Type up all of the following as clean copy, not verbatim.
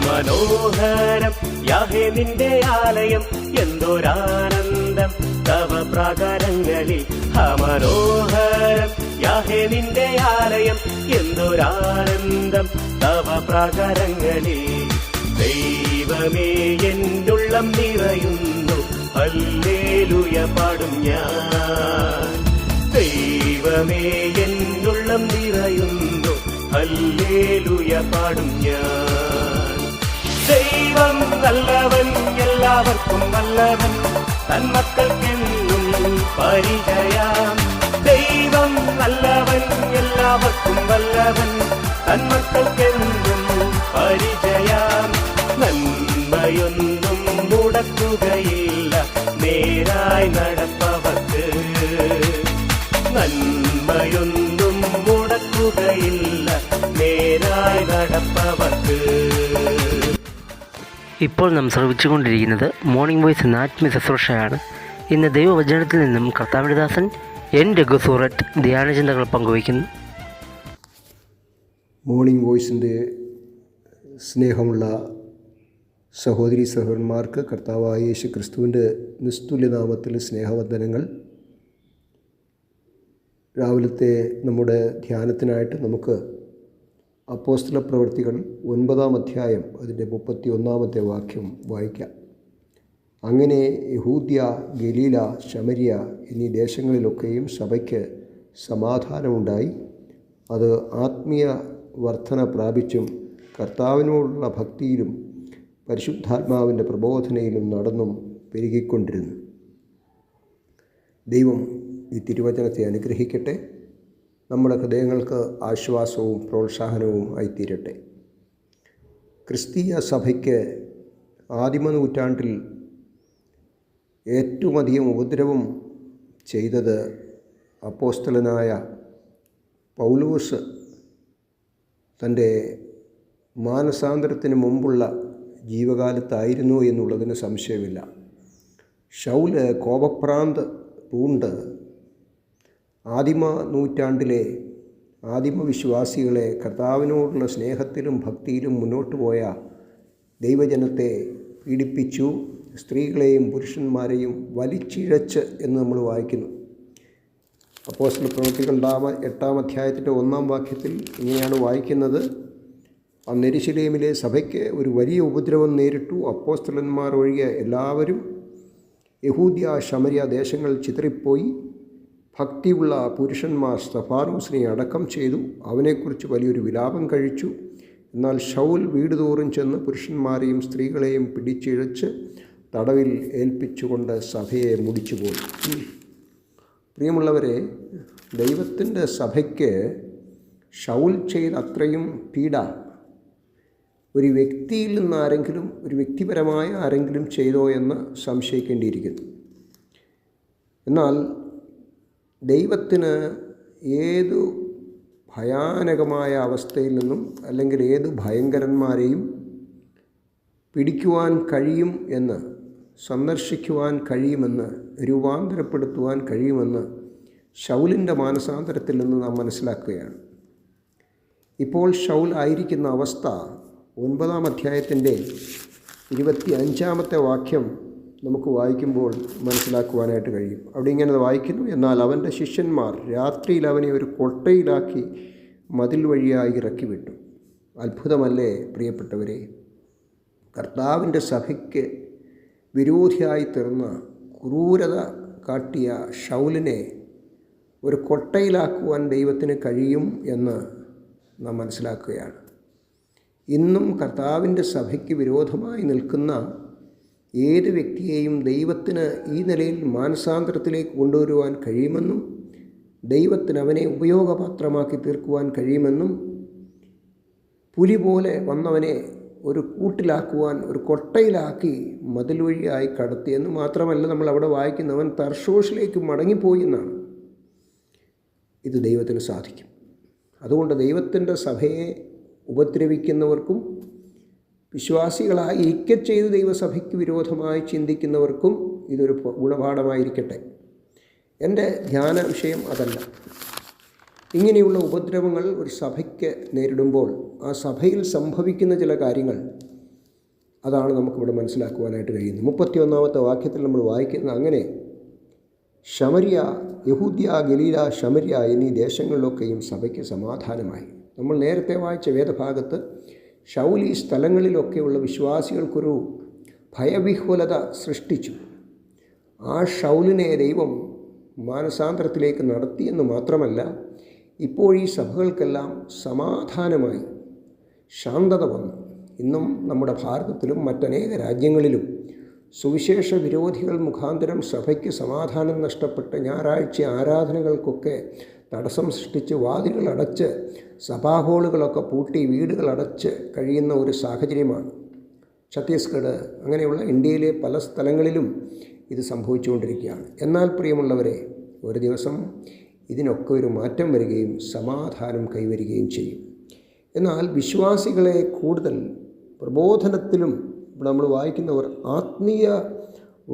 മനോഹരം യാഹേ നിന്റെ ആലയം, എന്തൊരാനന്ദം തവ പ്രാകാരങ്ങളിൽ. മനോഹരം യാഹേ നിന്റെ ആലയം, എന്തൊരാനന്ദം തവ പ്രാകാരങ്ങളിൽ. ദൈവമേ എന്നുള്ളം നിറയുന്നു, ഹല്ലേലൂയ പാടും ഞാൻ. ദൈവമേ എന്നുള്ളം നിറയുന്നു, ഹല്ലേലൂയ പാടും ഞാൻ. ദൈവം നല്ലവൻ, എല്ലാവർക്കും നല്ലവൻ, തന്മക്കൾക്കെന്നും പരിചയം. ദൈവം നല്ലവൻ, എല്ലാവർക്കും നല്ലവൻ, തന്മക്കൾക്കെന്നും പരിചയം. നന്മയൊന്നും മുടക്കുകയില്ല നേരായി നടപ്പവർക്ക്. നന്മയൊന്നും മുടക്കുകയില്ല നേരായി നടപ്പവർക്ക്. ഇപ്പോൾ നാം ശ്രവിച്ചുകൊണ്ടിരിക്കുന്നത് മോർണിംഗ് വോയിസ് എന്ന ആത്മീയ ശുശ്രൂഷയാണ്. ഇന്ന് ദൈവവചനത്തിൽ നിന്നും കർത്താവിന്റെ ദാസൻ എൻ രഘുസൂററ്റ് ധ്യാനചിന്തകൾ പങ്കുവയ്ക്കുന്നു. മോർണിംഗ് വോയിസിൻ്റെ സ്നേഹമുള്ള സഹോദരി സഹോദരന്മാർക്ക് കർത്താവായ യേശു ക്രിസ്തുവിൻ്റെ നിസ്തുല്യനാമത്തിൽ സ്നേഹവന്ദനങ്ങൾ. രാവിലത്തെ നമ്മുടെ ധ്യാനത്തിനായിട്ട് നമുക്ക് അപ്പോസ്തല പ്രവൃത്തികൾ 9-ാം അധ്യായം അതിൻ്റെ 31-ാമത്തെ വാക്യം വായിക്കാം. അങ്ങനെ യഹൂദ്യ, ഗലീല, ശമരിയ എന്നീ ദേശങ്ങളിലൊക്കെയും സഭയ്ക്ക് സമാധാനമുണ്ടായി. അത് ആത്മീയ വർധന പ്രാപിച്ചും കർത്താവിനോടുള്ള ഭക്തിയിലും പരിശുദ്ധാത്മാവിൻ്റെ പ്രബോധനയിലും നടന്നും പെരുകിക്കൊണ്ടിരുന്നു. ദൈവം ഈ തിരുവചനത്തെ അനുഗ്രഹിക്കട്ടെ. നമ്മുടെ ഹൃദയങ്ങൾക്ക് ആശ്വാസവും പ്രോത്സാഹനവും ആയിത്തീരട്ടെ. ക്രിസ്തീയ സഭയ്ക്ക് ആദിമ നൂറ്റാണ്ടിൽ ഏറ്റവും അധികം ഉപദ്രവം ചെയ്തത് അപ്പോസ്തലനായ പൗലോസ് തൻ്റെ മാനസാന്തരത്തിന് മുമ്പുള്ള ജീവകാലത്തായിരുന്നു എന്നുള്ളതിന് സംശയമില്ല. ശൗല് കോപഭ്രാന്ത് പൂണ്ട് ആദിമ നൂറ്റാണ്ടിലെ ആദിമവിശ്വാസികളെ കർത്താവിനോടുള്ള സ്നേഹത്തിലും ഭക്തിയിലും മുന്നോട്ട് പോയ ദൈവജനത്തെ പീഡിപ്പിച്ചു. സ്ത്രീകളെയും പുരുഷന്മാരെയും വലിച്ചിഴച്ച് എന്ന് നമ്മൾ വായിക്കുന്നു. അപ്പോസ്തല പ്രവൃത്തികൾ 8-ാം അധ്യായത്തിൻ്റെ 1-ാം വാക്യത്തിൽ ഇങ്ങനെയാണ് വായിക്കുന്നത്: അന്ന് യെരൂശലേമിലെ സഭയ്ക്ക് ഒരു വലിയ ഉപദ്രവം നേരിട്ടു. അപ്പോസ്തലന്മാർ ഒഴികെ എല്ലാവരും യഹൂദ്യ, ശമരിയ ദേശങ്ങൾ ചിതറിപ്പോയി. ഭക്തിയുള്ള പുരുഷന്മാർ സ്തഫാനോസിനെ അടക്കം ചെയ്തു. അവനെക്കുറിച്ച് വലിയൊരു വിലാപം കഴിച്ചു. എന്നാൽ ശൗൽ വീടുതോറും ചെന്ന് പുരുഷന്മാരെയും സ്ത്രീകളെയും പിടിച്ചിഴച്ച് തടവിൽ ഏൽപ്പിച്ചുകൊണ്ട് സഭയെ മുടിച്ചുപോയി. പ്രിയമുള്ളവരെ, ദൈവത്തിൻ്റെ സഭയ്ക്ക് ശൗൽ ചെയ്ത അത്രയും പീഡ ഒരു വ്യക്തിയിൽ നിന്ന് ആരെങ്കിലും, ഒരു വ്യക്തിപരമായ ആരെങ്കിലും ചെയ്തോ എന്ന് സംശയിക്കേണ്ടിയിരിക്കുന്നു. എന്നാൽ ദൈവത്തിന് ഏതു ഭയാനകമായ അവസ്ഥയിൽ നിന്നും അല്ലെങ്കിൽ ഏതു ഭയങ്കരന്മാരെയും പിടിക്കുവാൻ കഴിയും എന്ന്, സന്ദർശിക്കുവാൻ കഴിയുമെന്ന്, രൂപാന്തരപ്പെടുത്തുവാൻ കഴിയുമെന്ന് ശൗലിൻ്റെ മാനസാന്തരത്തിൽ നിന്ന് നാം മനസ്സിലാക്കുകയാണ്. ഇപ്പോൾ ശൗൽ ആയിരിക്കുന്ന അവസ്ഥ 9-ാം അധ്യായത്തിൻ്റെ 25-ാമത്തെ വാക്യം നമുക്ക് വായിക്കുമ്പോൾ മനസ്സിലാക്കുവാനായിട്ട് കഴിയും. അവിടെ ഇങ്ങനെ വായിക്കുന്നു: എന്നാൽ അവൻ്റെ ശിഷ്യന്മാർ രാത്രിയിൽ അവനെ ഒരു കൊട്ടയിലാക്കി മതിൽ വഴിയായി ഇറക്കി വിട്ടു. അത്ഭുതമല്ലേ പ്രിയപ്പെട്ടവരെ? കർത്താവിൻ്റെ സഭയ്ക്ക് വിരോധിയായി തീർന്ന, ക്രൂരത കാട്ടിയ ശൗലിനെ ഒരു കൊട്ടയിലാക്കുവാൻ ദൈവത്തിന് കഴിയും എന്ന് നാം മനസ്സിലാക്കുകയാണ്. ഇന്നും കർത്താവിൻ്റെ സഭയ്ക്ക് വിരോധമായി നിൽക്കുന്ന ഏത് വ്യക്തിയെയും ദൈവത്തിന് ഈ നിലയിൽ മാനസാന്തരത്തിലേക്ക് കൊണ്ടുവരുവാൻ കഴിയുമെന്നും ദൈവത്തിന് അവനെ ഉപയോഗപാത്രമാക്കി തീർക്കുവാൻ കഴിയുമെന്നും പുലി പോലെ വന്നവനെ ഒരു കൂട്ടിലാക്കുവാൻ, ഒരു കൊട്ടയിലാക്കി മതിൽ വഴിയായി കടത്തിയെന്ന് മാത്രമല്ല, നമ്മൾ അവിടെ വായിക്കുന്നവൻ തർശോഷിലേക്ക് മടങ്ങിപ്പോയി എന്നാണ്. ഇത് ദൈവത്തിന് സാധിക്കും. അതുകൊണ്ട് ദൈവത്തിൻ്റെ സഭയെ ഉപദ്രവിക്കുന്നവർക്കും വിശ്വാസികളായി ഐക്യം ചെയ്ത് ദൈവസഭയ്ക്ക് വിരോധമായി ചിന്തിക്കുന്നവർക്കും ഇതൊരു ഗുണപാഠമായിരിക്കട്ടെ. എൻ്റെ ധ്യാന വിഷയം അതല്ല. ഇങ്ങനെയുള്ള ഉപദ്രവങ്ങൾ ഒരു സഭയ്ക്ക് നേരിടുമ്പോൾ ആ സഭയിൽ സംഭവിക്കുന്ന ചില കാര്യങ്ങൾ അതാണ് നമുക്കിവിടെ മനസ്സിലാക്കുവാനായിട്ട് കഴിയുന്നത്. 31-ാമത്തെ വാക്യത്തിൽ നമ്മൾ വായിക്കുന്നത് അങ്ങനെ ശമര്യ, യഹൂദ്യ, ഗലീല, ശമര്യ എന്നീ ദേശങ്ങളിലൊക്കെയും സഭയ്ക്ക് സമാധാനമായി. നമ്മൾ നേരത്തെ വായിച്ച വേദഭാഗത്ത് ശൗൽ ഈ സ്ഥലങ്ങളിലൊക്കെയുള്ള വിശ്വാസികൾക്കൊരു ഭയവിഹ്വലത സൃഷ്ടിച്ചു. ആ ശൗലിനെ ദൈവം മാനസാന്തരത്തിലേക്ക് നടത്തിയെന്ന് മാത്രമല്ല, ഇപ്പോൾ ഈ സഭകൾക്കെല്ലാം സമാധാനമായി ശാന്തത വന്നു. ഇന്നും നമ്മുടെ ഭാരതത്തിലും മറ്റനേക രാജ്യങ്ങളിലും സുവിശേഷ വിരോധികൾ മുഖാന്തരം സഭയ്ക്ക് സമാധാനം നഷ്ടപ്പെട്ട് ഞായറാഴ്ച ആരാധനകൾക്കൊക്കെ തടസ്സം സൃഷ്ടിച്ച് വാതിലുകളടച്ച് സഭാഹോളുകളൊക്കെ പൂട്ടി വീടുകളടച്ച് കഴിയുന്ന ഒരു സാഹചര്യമാണ്. ഛത്തീസ്ഗഡ് അങ്ങനെയുള്ള ഇന്ത്യയിലെ പല സ്ഥലങ്ങളിലും ഇത് സംഭവിച്ചുകൊണ്ടിരിക്കുകയാണ്. എന്നാൽ പ്രിയമുള്ളവരെ, ഒരു ദിവസം ഇതിനൊക്കെ ഒരു മാറ്റം വരികയും സമാധാനം കൈവരികയും ചെയ്യും. എന്നാൽ വിശ്വാസികളെ കൂടുതൽ പ്രബോധനത്തിലും ഇപ്പോൾ നമ്മൾ വായിക്കുന്നവർ ആത്മീയ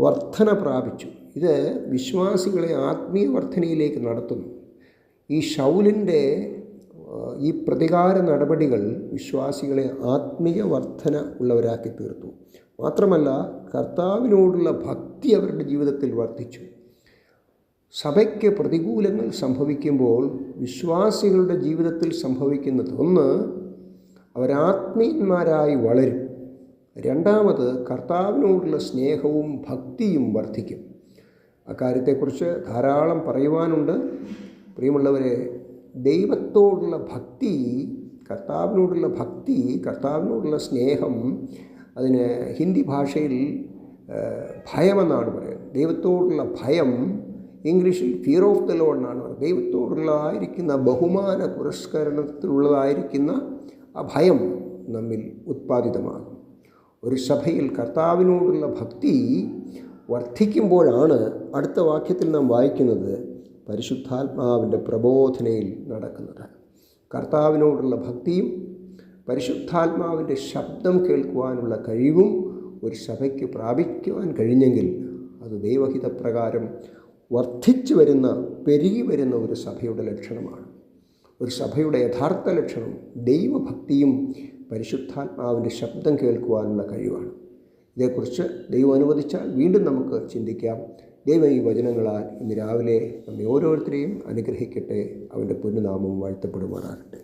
വർധന പ്രാപിച്ചു. ഇത് വിശ്വാസികളെ ആത്മീയ വർധനയിലേക്ക് നടത്തുന്നു. ഈ ശൗലിൻ്റെ ഈ പ്രതികാര നടപടികൾ വിശ്വാസികളെ ആത്മീയ വർധന ഉള്ളവരാക്കി തീർത്തു. മാത്രമല്ല, കർത്താവിനോടുള്ള ഭക്തി അവരുടെ ജീവിതത്തിൽ വർദ്ധിച്ചു. സഭയ്ക്ക് പ്രതികൂലങ്ങൾ സംഭവിക്കുമ്പോൾ വിശ്വാസികളുടെ ജീവിതത്തിൽ സംഭവിക്കുന്നത് ഒന്ന്, അവരാത്മീയന്മാരായി വളരും. രണ്ടാമത്, കർത്താവിനോടുള്ള സ്നേഹവും ഭക്തിയും വർദ്ധിക്കും. അക്കാര്യത്തെക്കുറിച്ച് ധാരാളം പറയുവാനുണ്ട്. പ്രിയമുള്ളവരെ, ദൈവത്തോടുള്ള ഭക്തി, കർത്താവിനോടുള്ള ഭക്തി, കർത്താവിനോടുള്ള സ്നേഹം, അതിന് ഹിന്ദി ഭാഷയിൽ ഭയമെന്നാണ് പറയുന്നത്. ദൈവത്തോടുള്ള ഭയം ഇംഗ്ലീഷിൽ ഫിയർ ഓഫ് ദ ലോർഡ് എന്നാണ് പറയുന്നത്. ദൈവത്തോടുള്ളതായിരിക്കുന്ന ബഹുമാന പുരസ്കരണത്തിലുള്ളതായിരിക്കുന്ന ആ ഭയം നമ്മിൽ ഉത്പാദിതമാകും. ഒരു സഭയിൽ കർത്താവിനോടുള്ള ഭക്തി വർദ്ധിക്കുമ്പോഴാണ് അടുത്ത വാക്യത്തിൽ നാം വായിക്കുന്നത് പരിശുദ്ധാത്മാവിൻ്റെ പ്രബോധനയിൽ നടക്കുന്നത്. കർത്താവിനോടുള്ള ഭക്തിയും പരിശുദ്ധാത്മാവിൻ്റെ ശബ്ദം കേൾക്കുവാനുള്ള കഴിവും ഒരു സഭയ്ക്ക് പ്രാപിക്കുവാൻ കഴിഞ്ഞെങ്കിൽ അത് ദൈവഹിതപ്രകാരം വർദ്ധിച്ചു വരുന്ന, പെരുകി വരുന്ന ഒരു സഭയുടെ ലക്ഷണമാണ്. ഒരു സഭയുടെ യഥാർത്ഥ ലക്ഷണം ദൈവഭക്തിയും പരിശുദ്ധാത്മാവിൻ്റെ ശബ്ദം കേൾക്കുവാനുള്ള കഴിവാണ്. ഇതേക്കുറിച്ച് ദൈവം അനുവദിച്ചാൽ വീണ്ടും നമുക്ക് ചിന്തിക്കാം. ദൈവം ഈ വചനങ്ങളാൽ ഇന്ന് രാവിലെ നമ്മെ ഓരോരുത്തരെയും അനുഗ്രഹിക്കട്ടെ. അവൻ്റെ പൊന്നുനാമം വാഴ്ത്തപ്പെടുമാറാകട്ടെ.